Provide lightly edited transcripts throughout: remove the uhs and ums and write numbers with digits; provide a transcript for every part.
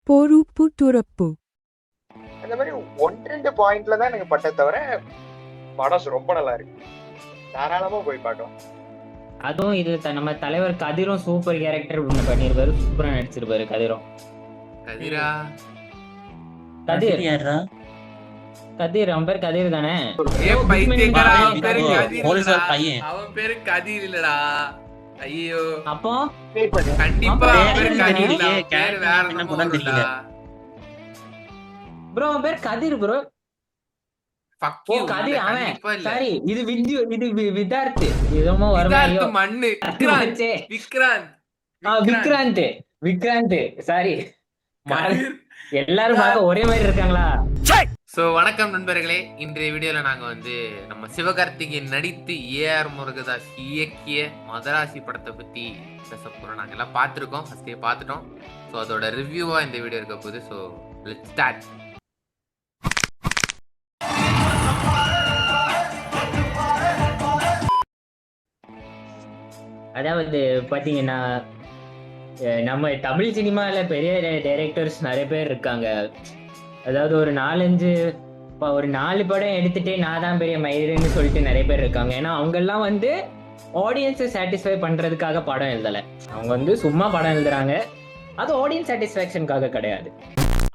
பொறுப்பு துறப்பு. அந்த மாதிரி 1-2 பாயிண்ட்ல தான் எனக்கு பட்ட தவிர படம் ரொம்ப நல்லா இருக்கு. தாராளமா போய் பார்க்கலாம். அதுவும் இது நம்ம தலைவர் கதிரும் சூப்பர் கேரக்டர் ஒண்ணு பண்ணிருப்பாரு, சூப்பரா நடிச்சிருப்பாரு கதிரும். கதிரா கதிர் யாரா? கதிர் அவன் பேர் கதிர் தானே? ஏன் பைத்தியக்காரா? அவன் பேரு ஓ, கதிர் போலீஸார் இல்லடா. பையன். அவன் பேரு கதிர் இல்லடா. ஐயோ அப்போ Wait பண்ணு. கண்டிப்பா அவன் அவன் பேரு பேரு கதிர் இல்ல. தெரியலையே. அவன் பேரு character வேற name என்ன என்னமோ கூட வரும்டா. தெரியல. ப்ரோ அவன் பேர் கதிர் ப்ரோ. Fuck ஓ you. கதிர் இல்ல, அவன். கண்டிப்பா இல்ல. சாரி இது விதார்த். இதுமோ விக்ராந்த் வருமாயோ. மண்ணு. விக்ராந்த். விக்ராந்த். விக்ராந்த் விக்ராந்த் சாரி. கதிர். எல்லாரும் பார்க்க ஒரே மாதிரி இருக்காங்களா? சோ வணக்கம் நண்பர்களே, இன்றைய வீடியோல நாங்க வந்து நம்ம சிவகார்த்திகேயன் நடித்து ஏஆர் முருகதாஸ் இயக்கிய மதராசி படத்தை பத்தி பேச போறோம். நாங்க எல்லாம் பார்த்துருக்கோம், ஃபர்ஸ்டே பார்த்துட்டோம். ஸோ அதோட ரிவ்யூவா இந்த வீடியோ இருக்க போகுது. So let's start. அதாவது பாத்தீங்கன்னா நம்ம தமிழ் சினிமால பெரிய டைரக்டர்ஸ் நிறைய பேர் இருக்காங்க. அதாவது ஒரு 4 படம் எடுத்துட்டே நான் தான் பெரிய மயிறுன்னு சொல்லிட்டு நிறைய பேர் இருக்காங்க. ஏன்னா அவங்க எல்லாம் வந்து ஆடியன்ஸை சாட்டிஸ்ஃபை பண்றதுக்காக படம் எழுதலை. அவங்க வந்து சும்மா படம் எழுதுறாங்க, அது ஆடியன்ஸ் சாட்டிஸ்ஃபேக்ஷனுக்காக கிடையாது.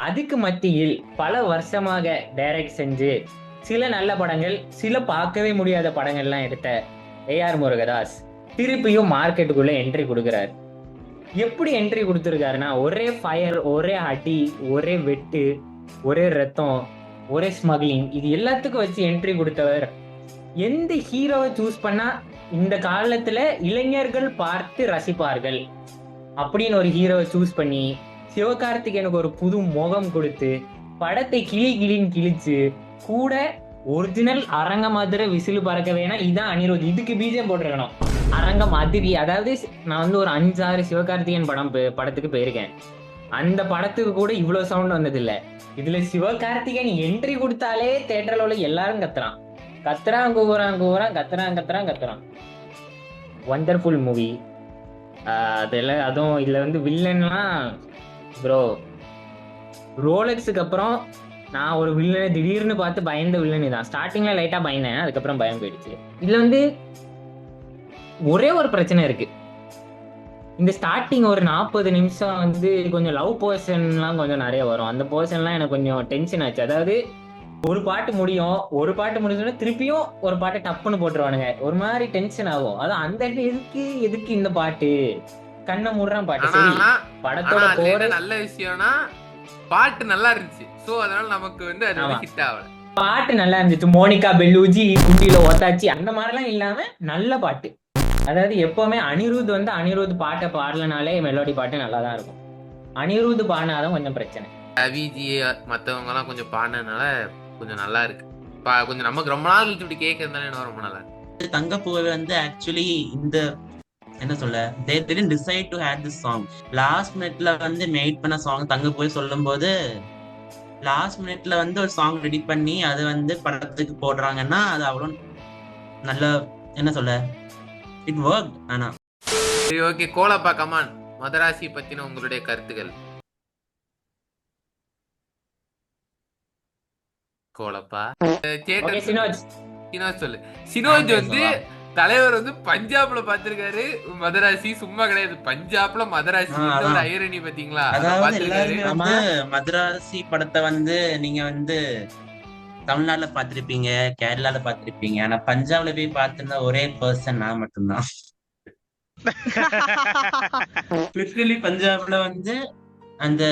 அதுக்கு மத்தியில் பல வருஷமாக டைரக்ட் செஞ்சு சில நல்ல படங்கள், சில பார்க்கவே முடியாத படங்கள்லாம் எடுத்த ஏஆர் முருகதாஸ் திருப்பியும் மார்க்கெட்டுக்குள்ள என்ட்ரி கொடுக்குறாரு. எப்படி என்ட்ரி கொடுத்துருக்காருன்னா, ஒரே ஃபயர், ஒரே அடி, ஒரே வெட்டு, ஒரே ரத்தம், ஒரே ஸ்மக்லிங், இது எல்லாத்துக்கும் வச்சு என்ட்ரி கொடுத்தவர். எந்த ஹீரோவை சூஸ் பண்ணா இந்த காலத்துல இளைஞர்கள் பார்த்து ரசிப்பார்கள் அப்படின்னு ஒரு ஹீரோவை சூஸ் பண்ணி சிவகார்த்திகேயனுக்கு ஒரு புது முகம் கொடுத்து படத்தை கிளின்னு கிழிச்சு கூட ஒரிஜினல் அரங்க மதுரை விசிலு பறக்க வேணாம், இதான் அனிருத், இதுக்கு பீஜம் போட்டிருக்கணும். அரங்கம் அதிரி. அதாவது நான் வந்து ஒரு 5-6 சிவகார்த்திகேயன் படத்துக்கு போயிருக்கேன். அந்த படத்துக்கு கூட இவ்வளவு சவுண்ட் வந்தது இல்ல. இதுல சிவகார்த்திகேயன் என்ட்ரி கொடுத்தாலே தியேட்டர்ல உள்ள எல்லாரும் கத்துறான் கத்துறான். Wonderful movie. அதுவும் இதுல வந்து வில்லன்லாம் ப்ரோ, ரோலக்ஸுக்கு அப்புறம் நான் ஒரு வில்லனை திடீர்னு பார்த்து பயந்த வில்லனு தான். ஸ்டார்டிங்ல லைட்டா பயந்தேன், அதுக்கப்புறம் பயம் போயிடுச்சு. இதுல வந்து ஒரே ஒரு பிரச்சனை இருக்கு. இந்த ஸ்டார்டிங் ஒரு 40 நிமிஷம் வந்து கொஞ்சம் லவ் போர்ஷன்லாம் கொஞ்சம் நிறைய வரும். அந்த போர்ஷன்லாம் எனக்கு கொஞ்சம் டென்ஷன் ஆச்சு. அதாவது ஒரு பாட்டு முடிஞ்சோன்னா திருப்பியும் ஒரு பாட்டு டப்புன்னு போட்டுருவானுங்க, ஒரு மாதிரி டென்ஷன் ஆகும். அதான் அந்த எதுக்கு இந்த பாட்டு, கண்ணை மூடுறான் பாட்டு. சரி, படத்தோட போற நல்ல விஷயம்னா பாட்டு நல்லா இருந்துச்சு. சோ அதனால நமக்கு வந்து அது வந்து ஹிட் ஆகல. பாட்டு நல்லா இருந்துச்சு. மோனிகா பெல்லூஜி குண்டியில ஒத்தாச்சி அந்த மாதிரிலாம் இல்லாம நல்ல பாட்டு. அதாவது எப்பவுமே அனிருத் பாட்டை பாடலனாலே மெலோடி பாட்டு நல்லா தான் இருக்கும். அனிருத் பாடினாதான் கொஞ்சம் பிரச்சனை. ரவிஜி மத்தவங்க எல்லாம் கொஞ்சம் பாடினதுனால கொஞ்சம் நல்லா இருக்கு. கொஞ்சம் நமக்கு ரொம்ப நாள் கழிச்சு இப்படி கேட்கறதுனால என்ன ரொம்ப நல்லா இருக்கு. தங்கப்பூவை வந்து ஆக்சுவலி இந்த என்ன சொல்ல, they didn't decide to have this song. Last மினிட்ல வந்து மேட் பண்ண சாங் தங்கப்பூவை சொல்லும் போது லாஸ்ட் மினிட்ல வந்து ஒரு சாங் ரெடி பண்ணி அது வந்து படத்துக்கு போடுறாங்கன்னா அது அவ்வளோ நல்ல என்ன சொல்ல, இட் ஒர்க். ஆனா சரி, ஓகே. கோலப்பா கமான், மதராசி பத்தின உங்களுடைய கருத்துக்கள். கோலப்பா Okay, சினோஜ். சினோஜ் சொல்லு. சினோஜ் வந்து தலைவர் வந்து பஞ்சாப்ல பாத்திருக்காரு மதராசி, சும்மா கிடையாது. பஞ்சாப்ல மதராசி ஒரு ஐரணி பாத்தீங்களா? அதாவது எல்லாருமே வந்து மதராசி படத்தை வந்து நீங்க வந்து தமிழ்நாட்டுல பாத்திருப்பீங்க, கேரளால பாத்திருப்பீங்க, ஆனா பஞ்சாப்ல போய் பார்த்திருந்த ஒரே பர்சன் நான் மட்டும்தான். லிட்டரலி பஞ்சாப்ல வந்து அந்த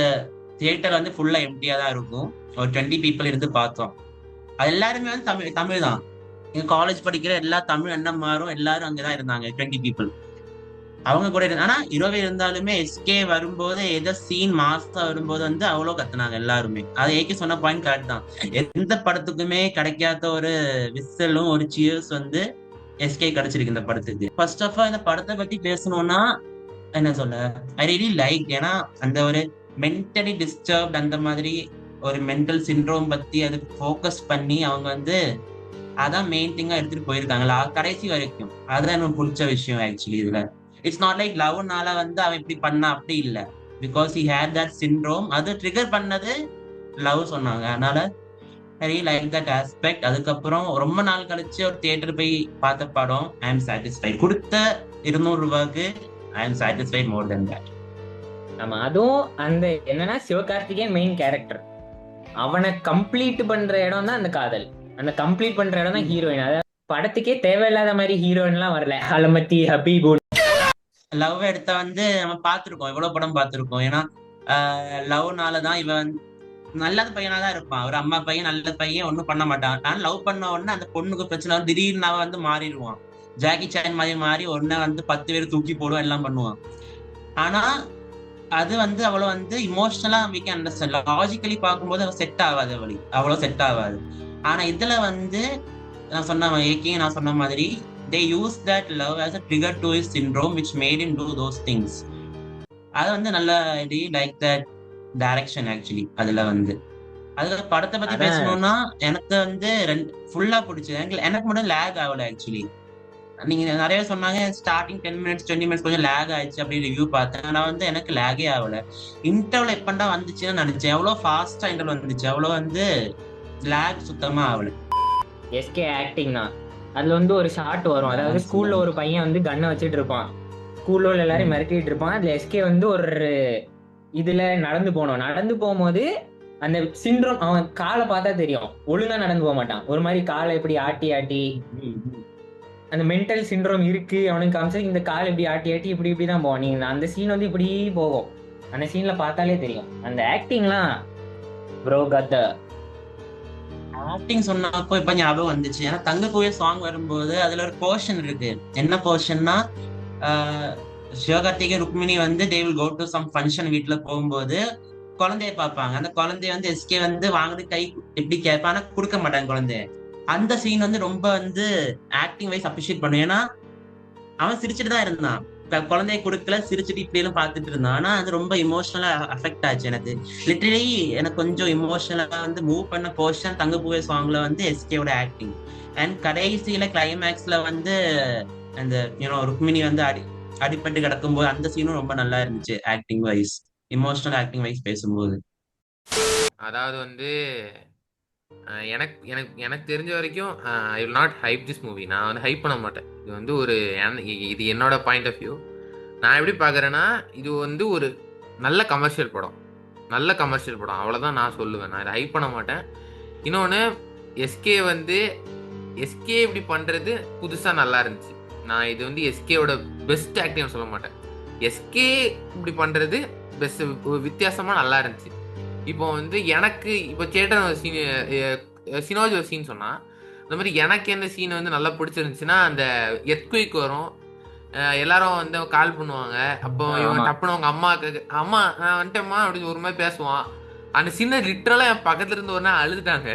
தியேட்டர் வந்து ஃபுல்லா எம்டியா தான் இருக்கும். ஒரு 20 பீப்புள் இருந்து பார்த்தோம். அது எல்லாருமே வந்து தமிழ் தான். எங்க காலேஜ் படிக்கிற எல்லா தமிழ் அண்ணன் மாரும் எல்லாரும் அங்கதான் இருந்தாங்க. 20 பீப்புள் அவங்க கூட ஆனா இரவே இருந்தாலுமே எஸ்கே வரும்போது ஏதோ சீன் மாஸ்டா வரும்போது வந்து அவ்வளவு கத்துனாங்க எல்லாருமே. அது ஏகே சொன்ன பாயிண்ட் கரெக்ட் தான். எந்த படத்துக்குமே கிடைக்காத ஒரு விசிலும் ஒரு சியர்ஸ் வந்து எஸ்கே கிடைச்சிருக்கு இந்த படத்துக்கு. ஃபர்ஸ்ட் ஆஃப் ஆல் இந்த படத்தை பத்தி பேசணும்னா என்ன சொல்ல, ஐ ரியலி லைக். ஏன்னா அந்த ஒரு மென்டலி டிஸ்டர்ப்ட் அந்த மாதிரி ஒரு மென்டல் சிண்ட்ரோம் பத்தி அது ஃபோக்கஸ் பண்ணி அவங்க வந்து அதான் மெயின் திங்கா எடுத்துட்டு போயிருக்காங்களா கடைசி வரைக்கும். அதுதான் எனக்கு பிடிச்ச விஷயம் ஆக்சுவலி. இதுல இட்ஸ் நாட் லைக் லவ்னால வந்து அவன் இப்படி பண்ணா அப்படி இல்ல. Because he had that syndrome. அது ட்ரிகர் பண்ணது லவ் சொன்னாங்க. அதனால I really like that aspect. அதுக்கப்புறம் ரொம்ப நாள் கழிச்சு ஒரு தியேட்டர் போய் பார்த்த படம் ஐ எம் சாட்டிஸ்ஃபைட். கொடுத்த 200 ரூபாய்க்கு I am satisfied more then that. ஆமா, அதுவும் அந்த என்னன்னா சிவகார்த்திகேயன் மெயின் கேரக்டர், அவனை கம்ப்ளீட் பண்ற இடம் தான் அந்த காதல், அந்த கம்ப்ளீட் பண்ற இடம் தான் ஹீரோயின். அதாவது படத்துக்கே தேவையில்லாத மாதிரி ஹீரோயின்லாம் வரல. அலமத்தி ஹபீபு லவ் எடுத்த வந்து நம்ம பார்த்துருக்கோம், எவ்வளவு படம் பார்த்துருக்கோம். ஏன்னா லவ்னால தான் இவன் நல்ல பையனா தான் இருப்பான். ஒரு அம்மா பையன் நல்ல பையன் ஒன்றும் பண்ண மாட்டான். நான் லவ் பண்ண உடனே அந்த பொண்ணுக்கு பிரச்சனை வந்து திடீர்னு அவன் வந்து மாறிடுவான். ஜாக்கி சான் மாதிரி மாறி உடனே வந்து 10 பேர் தூக்கி போடுவான், எல்லாம் பண்ணுவான். ஆனா அது வந்து அவ்வளவு வந்து இமோஷனலா we can understand. லாஜிக்கலி பார்க்கும்போது அவ செட் ஆகாது, அவளி அவ்வளவு செட் ஆகாது. ஆனா இதுல வந்து நான் சொன்ன மாதிரி they use that love as a trigger to his syndrome which made him do those things. அது வந்து நல்ல லைக் தட் டைரக்ஷன் ஆக்சுவலி. அதுல வந்து அதுல படத்தை பத்தி பேசணும்னா எனக்கு வந்து ஃபுல்லா பிடிச்சது. எனக்கு மட்டும் லேக் ஆகல ஆக்சுவலி. நீங்க நிறைய சொன்னாங்க ஸ்டார்டிங் 10 minutes 20 minutes கொஞ்சம் லேக் ஆயிடுச்சு அப்படி ரிவ்யூ பார்த்தேன். நான் வந்து எனக்கு லேகே ஆகல. இன்டர்வல் எப்பண்டா வந்துச்சுன்னு நினைச்சேன். எவ்வளவு ஃபாஸ்டா இன்டர்வல் வந்துச்சு, அவ்வளவு வந்து லேக் சுத்தமா ஆகல. எஸ்கே ஆக்டிங் தான். அதுல வந்து ஒரு ஷாட் வரும், அதாவது ஸ்கூல்ல ஒரு பையன் வந்து கண்ணை வச்சுட்டு இருப்பான், ஸ்கூல்ல உள்ள எல்லாரும் மிரட்டிட்டு இருப்பான். அதுல எஸ்கே வந்து ஒரு இதுல நடந்து போகும்போது அந்த சிண்ட்ரோம் அவன் காலை பார்த்தா தெரியும், ஒழுங்கா நடந்து போக மாட்டான். ஒரு மாதிரி காலை எப்படி ஆட்டி ஆட்டி அந்த மென்டல் சிண்ட்ரோம் இருக்கு அவனுக்கு காமிச்சு. இந்த கால் இப்படி ஆட்டி ஆட்டி இப்படிதான் போவான். நீங்க அந்த சீன் வந்து இப்படி போகும், அந்த சீன்ல பார்த்தாலே தெரியும். அந்த ஆக்டிங்லாம் ப்ரோ கத்த ஆக்டிங் சொன்னப்போ இப்ப ஞாபகம் வந்துச்சு. ஏன்னா தங்க கோயில் சாங் வரும்போது அதுல ஒரு போர்ஷன் இருக்கு. என்ன போர்ஷன்னா சிவகார்த்திகேயன் ருக்மிணி வந்து they will go to some function வீட்டுல போகும்போது குழந்தைய பார்ப்பாங்க. அந்த குழந்தைய வந்து எஸ்கே வந்து வாங்குறது கை எப்படி கேட்பான், ஆனா கொடுக்க மாட்டாங்க குழந்தைய. அந்த சீன் வந்து ரொம்ப வந்து ஆக்டிங் வைஸ் அப்ரிஷியேட் பண்ணும். ஏன்னா அவன் சிரிச்சுட்டு தான் இருந்தான், குழந்தைய கொடுக்கல, சிரிச்சுட்டு இப்படி எல்லாம் பார்த்துட்டு இருந்தான். ஆனா அது ரொம்ப இமோஷனலா அஃபெக்ட் ஆச்சு எனக்கு. லிட்டரலி எனக்கு கொஞ்சம் இமோஷனலா வந்து மூவ் பண்ண போர்ஷன் தங்கப்பூவே சாங்ல வந்து எஸ்கேவோட ஆக்டிங். அண்ட் கடைசியில கிளைமேக்ஸ்ல வந்து அந்த ருக்மிணி வந்து அடிப்பட்டு கிடக்கும்போது அந்த சீனும் ரொம்ப நல்லா இருந்துச்சு acting wise, emotional acting wise பேசும்போது. அதாவது வந்து எனக்கு எனக்கு எனக்கு தெரிஞ்ச வரைக்கும் I will not hype this movie. நான் வந்து ஹைப் பண்ண மாட்டேன். இது வந்து இது என்னோட பாயிண்ட் ஆஃப் வியூ. நான் எப்படி பார்க்குறேன்னா, இது வந்து ஒரு நல்ல கமர்ஷியல் படம், அவ்வளோதான் நான் சொல்லுவேன். நான் இதை ஹைப் பண்ண மாட்டேன். இன்னொன்று எஸ்கே இப்படி பண்ணுறது புதுசாக நல்லா இருந்துச்சு. நான் இது வந்து எஸ்கேவோட பெஸ்ட் ஆக்டிங் சொல்ல மாட்டேன். எஸ்கே இப்படி பண்ணுறது பெஸ்ட், வித்தியாசமாக நல்லா இருந்துச்சு. இப்போ வந்து எனக்கு இப்போ சேட்டன் ஒரு சீன், சினோஜ் ஒரு சீன் சொன்னா, அந்த மாதிரி எனக்கு எந்த சீன் வந்து நல்லா பிடிச்சிருந்துச்சுன்னா, அந்த எர்த்குயிக் வரும், எல்லாரும் வந்து கால் பண்ணுவாங்க. அப்போ இவன் டப்புனு அவங்க அம்மா நான் வந்துட்டேம்மா அப்படின்னு ஒரு மாதிரி பேசுவான். அந்த சீனை லிட்டரலா என் பக்கத்துல இருந்து ஒரு நாள் அழுதுட்டாங்க.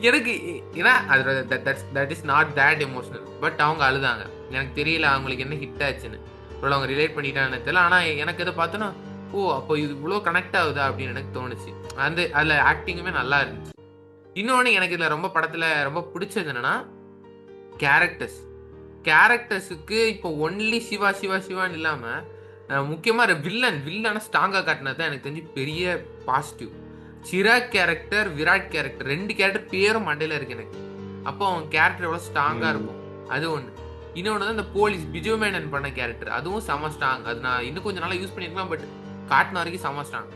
எனக்கு ஏன்னா அது that is not that emotional, but அவங்க அழுதாங்க. எனக்கு தெரியல அவங்களுக்கு என்ன ஹிட் ஆச்சுன்னு, அவங்க ரிலேட் பண்ணிட்டான்னு தெரியல. ஆனா எனக்கு எதை பார்த்தோன்னா, ஓ அப்போ இது இவ்வளோ கனெக்ட் ஆகுதா அப்படின்னு எனக்கு தோணுச்சு. அதில் ஆக்டிங்குமே நல்லா இருந்துச்சு. இன்னொன்று எனக்கு இதில் படத்தில் ரொம்ப பிடிச்சது என்னன்னா, கேரக்டர்ஸுக்கு இப்போ ஒன்லி சிவான்னு இல்லாமல் முக்கியமாக வில்லனை ஸ்ட்ராங்காக காட்டினது தான் எனக்கு தெரிஞ்சு பெரிய positive. Chirag character, Virat character, 2 character பேரும் மண்டையில் இருக்கு எனக்கு. அப்போ அவன் கேரக்டர் எவ்வளோ ஸ்ட்ராங்காக இருக்கும், அது ஒன்று. இன்னொன்று தான் இந்த போலீஸ் பிஜு மேனன் பண்ண கேரக்டர், அதுவும் செம ஸ்ட்ராங். அது நான் இன்னும் கொஞ்சம் நல்லா யூஸ் பண்ணியிருக்கலாம், பட் காட்டின வரைக்கும் செம ஸ்ட்ராங்.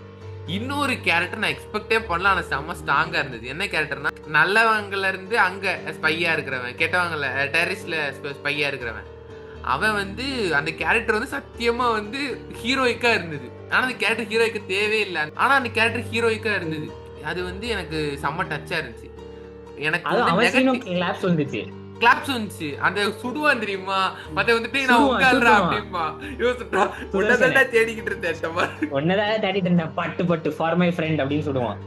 இன்னொரு கேரக்டர் நான் எக்ஸ்பெக்டே பண்ணல, ஆனால் செம ஸ்ட்ராங்கா இருந்தது. என்ன கேரக்டர்னா, நல்லவங்கல இருந்து அங்க ஸ்பையா இருக்கிறவன், கெட்டவங்கள டெரரிஸ்ட்ல ஸ்பையா இருக்கிறவன், அவன் வந்து அந்த கேரக்டர் வந்து சத்தியமா வந்து ஹீரோயிக்கா இருந்தது. ஆனா அந்த கேரக்டர் ஹீரோயிக்கு தேவையே இல்லை, ஆனா அந்த கேரக்டர் ஹீரோயிக்கா இருந்தது. அது வந்து எனக்கு செம்ம டச்சா இருந்துச்சு. எனக்கு கிளாப்ஸ் வந்துச்சு. அந்த சுடுவான் தெரியுமா, மத்த வந்துட்டு நான் உட்கார்றா அப்படிமா யோசிச்சா உன்னதா தேடிக்கிட்டு இருந்தேன், பட்டு ஃபார் மை ஃப்ரெண்ட் அப்படின்னு சொல்லுவான்.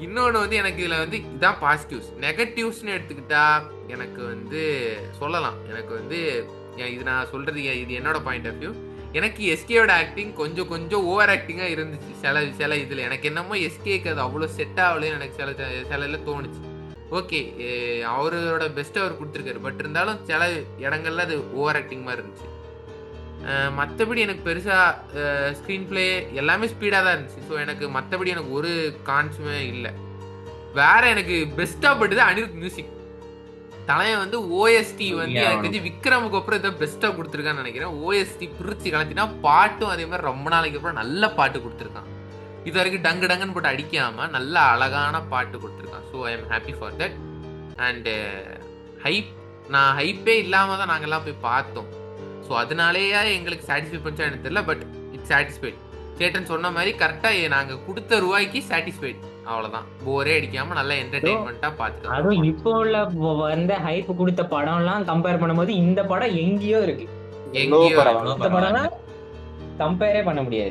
இன்னொன்னு வந்து எனக்கு இதுல வந்து இதான் பாசிட்டிவ்ஸ். நெகட்டிவ்ஸ்னு எடுத்துக்கிட்டா எனக்கு வந்து சொல்லலாம், எனக்கு வந்து இது நான் சொல்றது இது என்னோட பாயிண்ட் ஆஃப் வியூ. எனக்கு எஸ்கேயோட ஆக்டிங் கொஞ்சம் ஓவர் ஆக்டிங்கா இருந்துச்சு. சில இதுல எனக்கு என்னமோ எஸ்கேக்கு அது அவ்வளவு செட் ஆகலன்னு எனக்கு சில தோணுச்சு. ஓகே, அவரோட பெஸ்ட் அவர் கொடுத்துருக்காரு, பட் இருந்தாலும் சில இடங்கள்ல அது ஓவர் ஆக்டிங் மாதிரி இருந்துச்சு. மற்றபடி எனக்கு பெருசாக ஸ்க்ரீன் ப்ளே எல்லாமே ஸ்பீடாக தான் இருந்துச்சு. ஸோ எனக்கு மற்றபடி எனக்கு ஒரு கான்ஸுமே இல்லை. வேற எனக்கு பெஸ்ட்டாக பட்டுது அனிருத் மியூசிக். தலைவன் வந்து ஓஎஸ்டி வந்து எனக்கு தெரிஞ்சு விக்ரமுக்கு அப்புறம் இதை பெஸ்ட்டாக கொடுத்துருக்கான்னு நினைக்கிறேன். ஓஎஸ்டி பிரிச்சு கலத்தினா பாட்டும் அதே மாதிரி ரொம்ப நாளைக்கு அப்புறம் நல்ல பாட்டு கொடுத்துருக்கான். இது வரைக்கும் டங்கு டங்குன்னு போட்டு அடிக்காம நல்ல அழகான பாட்டு கொடுத்துருக்கான். So I am happy for that. And நான் ஹைப்பே இல்லாமல் தான் நாங்கள்லாம் போய் பார்த்தோம். ஸோ அதனாலேயே எங்களுக்கு சாட்டிஸ்ஃபை பண்ணிச்சா எனக்கு தெரியல. But it's satisfied. சேட்டன் சொன்ன மாதிரி கரெக்டாக நாங்கள் கொடுத்த ரூபாய்க்கு சாட்டிஸ்ஃபைட். அவ்வளோதான். போரே அடிக்காம நல்லா என்டர்டெயின்மெண்ட்டாக பார்த்துக்கலாம். அதுவும் இப்போ உள்ள வந்த ஹைப் கொடுத்த படம்லாம் கம்பேர் பண்ணும்போது இந்த படம் எங்கேயோ இருக்கு. இந்த படம்லாம் கம்பேரே பண்ண முடியாது.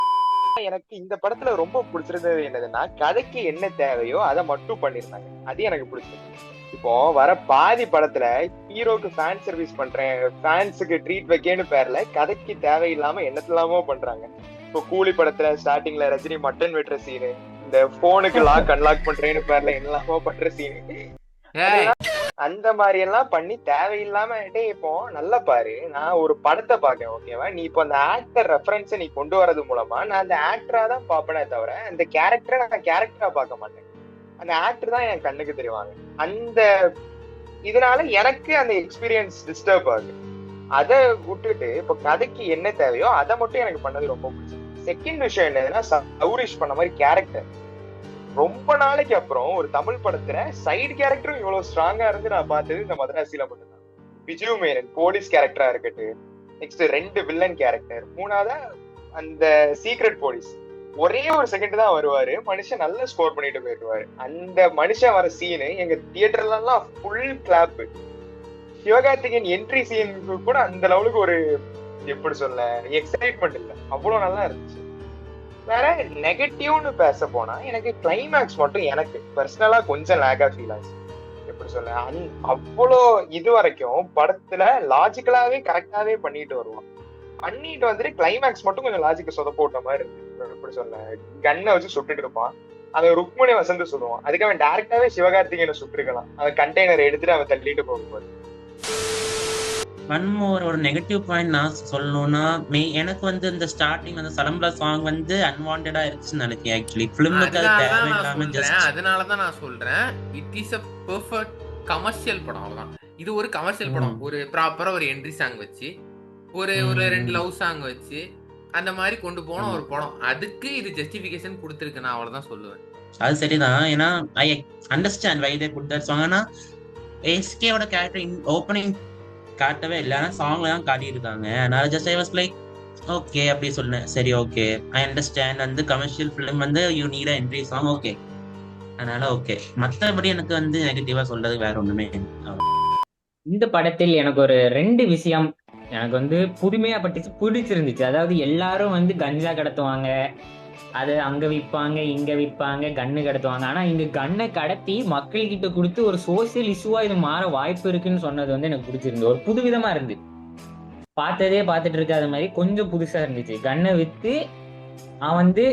எனக்கு இந்த படத்துல ரொம்ப பிடிச்சிருந்தது என்னதுன்னா, கதைக்கு என்ன தேவையோ அதை மட்டும் பண்ணிருந்தாங்க. அது எனக்கு பிடிச்சிருக்கு. இப்போ வர பாதி படத்துல ஹீரோக்கு ஃபேன் சர்வீஸ் பண்றேன், ஃபேன்ஸுக்கு ட்ரீட் வைக்கேன்னு பேர்ல கதைக்கு தேவையில்லாம என்னத்தெல்லாமோ பண்றாங்க. இப்போ கூலி படத்துல ஸ்டார்டிங்ல ரஜினி மட்டன் வெட்டுற சீனு, இந்த போனுக்கு லாக் அன்லாக் பண்றேன்னு பேர்ல என்னெல்லாமோ பண்ற சீனு, அந்த மாதிரி எல்லாம் பண்ணி தேவையில்லாம. இப்போ நல்லா பாரு, நான் ஒரு படத்தை பாக்கேன், ஓகேவா? நீ இப்போ அந்த ஆக்டர் ரெஃபரன்ஸை நீ கொண்டு வரது மூலமா நான் அந்த ஆக்டரா தான் பாப்பேனே தவிர அந்த கேரக்டரை நான் கேரக்டரா பார்க்க மாட்டேன். அந்த ஆக்டர் தான் என் கண்ணுக்கு தெரிவாங்க. அந்த இதனால எனக்கு அந்த எக்ஸ்பீரியன்ஸ் டிஸ்டர்ப் ஆகுது. அதை விட்டுட்டு இப்போ கதைக்கு என்ன தேவையோ அதை மட்டும் எனக்கு பண்ணது ரொம்ப பிடிச்சது. செகண்ட் விஷயம் என்னதுன்னா, சௌரிஷ் பண்ண மாதிரி கேரக்டர் ரொம்ப நாளைக்கு அப்புறம் ஒரு தமிழ் படத்துல சைடு கேரக்டரும் இவ்வளவு ஸ்ட்ராங்கா இருந்து நான் பார்த்தது இந்த மதராசியில மட்டும்தான். விஜய் மேனன் போலீஸ் கேரக்டரா இருக்கட்டும், நெக்ஸ்ட் 2 வில்லன் கேரக்டர், 3ஆவதா அந்த சீக்ரெட் போலீஸ். ஒரே ஒரு செகண்ட் தான் வருவாரு, மனுஷன் நல்லா ஸ்கோர் பண்ணிட்டு போயிடுவாரு. அந்த மனுஷன் வர சீனு எங்க தியேட்டர்ல எல்லாம் ஃபுல் கிளாப். சிவகார்த்திகேயன் என்ட்ரி சீனுக்கு கூட அந்த லெவலுக்கு ஒரு எப்படி சொல்ல எக்ஸைட்மெண்ட் இல்லை, அவ்வளவு நல்லா இருந்துச்சு. வேற நெகட்டிவ்னு பேச போனா எனக்கு கிளைமேக்ஸ் மட்டும் எனக்கு பர்சனலா கொஞ்சம் லேகா ஃபீல் ஆச்சு. எப்படி சொல்ல, அவ்வளோ இது வரைக்கும் படத்துல லாஜிக்கலாவே கரெக்டாவே பண்ணிட்டு வருவான். பண்ணிட்டு வந்துட்டு கிளைமேக்ஸ் மட்டும் கொஞ்சம் லாஜிக்க சொத போட்ட மாதிரி இருக்கு. எப்படி சொல்ல, கண்ணை வச்சு சுட்டுட்டு இருப்பான், அதை ருக்மணி வசந்து சொல்லுவான். அதுக்கு அவன் டேரக்டாவே சிவகார்த்திகேயனை சுட்டுருக்கலாம், அவன் கண்டெய்னர் எடுத்துட்டு அவன் தள்ளிட்டு போகும்போது. ஒன் மோர் ஒரு நெகட்டிவ் பாயிண்ட் நான் சொல்லணும்னா, எனக்கு வந்து இந்த ஸ்டார்டிங் அந்த சலம்பலா சாங் வந்து அன்வான்டா இருந்துச்சுன்னு நினைக்கிறேன். ஆக்சுவலி ஃபிலிமுக்கு அது தேவையில்லாம ஜஸ்ட் அதனாலதான் நான் சொல்றேன் it is a perfect commercial படம். அவ்வளவுதான். இது ஒரு கமர்ஷியல் படம். ஒரு ப்ராப்பரா ஒரு என்ட்ரி சாங் வச்சு ஒரு 2 லவ் சாங் வச்சு அந்த மாதிரி கொண்டு போன ஒரு படம். அதுக்கு இது ஜஸ்டிபிகேஷன் கொடுத்துருக்கு, நான் அவ்வளவுதான் சொல்லுவேன். அது சரிதான். ஏன்னா I understand why they put that song. ஆனா எஸ்கேவோட கேரக்டர் ஓப்பனிங் காட்டவே இல்லை, ஆனா சாங்ல தான் காட்டியிருக்காங்க. அதனால just I was like okay அப்படி சொன்னேன். சரி ஓகே ஐ அண்டர்ஸ்டாண்ட், வந்து கமர்ஷியல் ஃபிலிம் வந்து you need entry song, okay. அதனால ஓகே. மற்றபடி எனக்கு வந்து நெகட்டிவா சொல்றது வேற ஒண்ணுமே. இந்த படத்தில் எனக்கு ஒரு 2 விஷயம் எனக்கு வந்து புதுமையா பிடிச்சிருந்துச்சு. அதாவது எல்லாரும் வந்து கஞ்சா கடத்துவாங்க, அது அங்க விற்பாங்க, இங்க விற்பாங்க, கண்ணு கடத்துவாங்க. ஆனா இங்க கண்ணை கடத்தி மக்கள் கிட்ட கொடுத்து ஒரு சோசியல் இஷ்யூவா இது மாற வாய்ப்பு இருக்குன்னு சொன்னது வந்து எனக்கு பிடிச்சிருந்து. ஒரு புதுவிதமா இருந்து பார்த்ததே பார்த்துட்டு இருக்காத மாதிரி கொஞ்சம் புதுசா இருந்துச்சு. கண்ணை வித்து அவன் வந்து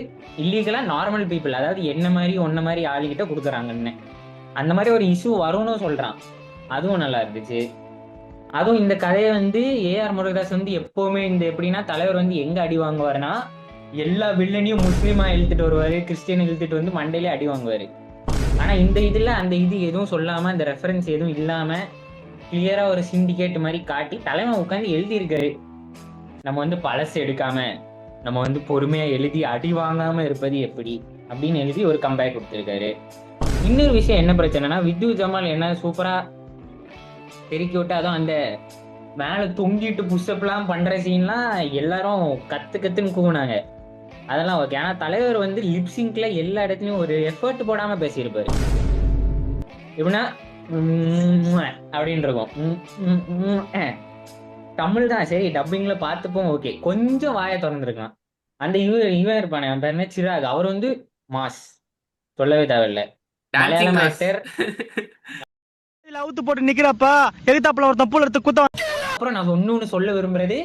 இல்லீகலா நார்மல் பீப்புள், அதாவது என்ன மாதிரி ஒன்ன மாதிரி ஆளுகிட்ட கொடுக்குறாங்கன்னு அந்த மாதிரி ஒரு இஷ்யூ வரும்னு சொல்றான். அதுவும் நல்லா இருந்துச்சு. அதுவும் இந்த கதையை வந்து ஏஆர் முருகதாஸ் வந்து எப்பவுமே இந்த எப்படின்னா தலைவர் வந்து எங்க அடி வாங்குவாருன்னா எல்லா வில்லனையும் முஸ்லீமா இழுத்துட்டு வருவாரு, கிறிஸ்டியன் இழுத்துட்டு வந்து மண்டையிலே அடி வாங்குவாரு. ஆனா இந்த இதுல அந்த இது எதுவும் சொல்லாம, அந்த ரெஃபரன்ஸ் எதுவும் இல்லாம கிளியரா ஒரு சிண்டிகேட் மாதிரி காட்டி தலைவன் உட்காந்து எழுதியிருக்காரு. நம்ம வந்து பழசு எடுக்காம நம்ம வந்து பொறுமையா எழுதி அடி வாங்காம இருப்பது எப்படி அப்படின்னு எழுதி ஒரு கம்பேக் கொடுத்துருக்காரு. இன்னொரு விஷயம் என்ன பிரச்சனைனா, வித்து ஜமால் என்ன சூப்பரா பெருக்கி விட்டு அதுவும் அந்த மேல தொங்கிட்டு புஷ்அப் எல்லாம் பண்ற சீன்லாம் எல்லாரும் கத்துன்னு கூவுனாங்க. அதெல்லாம் ஓகே. ஆனா தலைவர் வந்து லிப்சிங்க்ல எல்லா இடத்துலயும் ஒரு எஃபர்ட் போடாம பேசியிருப்பாரு. எப்படின்னா அப்படின்னு இருக்கும். தமிழ் தான் சரி, டப்பிங்ல பார்த்துப்போம் ஓகே, கொஞ்சம் வாயை திறந்துருக்கலாம். அந்த இவன் இருப்பானே, அவன் பேருமே சிராக், அவர் வந்து மாஸ் சொல்லவே தேவையில்லை. மலையாளம் ஆக்டர் அவுத்து போட்டு நிக்கிறப்ப எதிர்த்தாப்புல ஒருத்தன் பூல எடுத்து குத்த. அப்புறம் நான் ஒண்ணு சொல்ல விரும்புறது,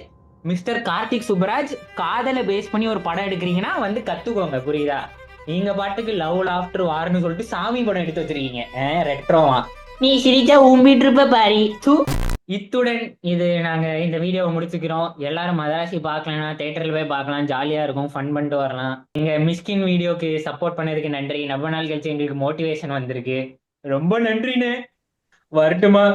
மிஸ்டர் கார்த்திக் சுப்பராஜ் காதலை பேஸ் பண்ணி ஒரு படம் எடுக்கிறீங்கன்னா வந்து கத்துக்கோங்க, புரியுதா? நீங்க பாட்டுக்கு லவ் ஆஃப்டர் வார்னு சொல்லிட்டு சாமி படம் எடுத்து வச்சிருக்கீங்க ரெட்ரோவா. நீ சிரிச்சா ஊம்பிட்டு இருப்ப பாரி. இத்துடன் இது நாங்க இந்த வீடியோவை முடிச்சுக்கிறோம். எல்லாரும் மதராசி பார்க்கலன்னா தியேட்டர்ல போய் பார்க்கலாம், ஜாலியா இருக்கும், ஃபன் பண்ணிட்டு வரலாம். எங்க மிஸ்கின் வீடியோக்கு சப்போர்ட் பண்ணதுக்கு நன்றி. ரொம்ப நாள் கழிச்சு எங்களுக்கு மோட்டிவேஷன் வந்திருக்கு. ரொம்ப நன்றிண்ணே. வரட்டுமா?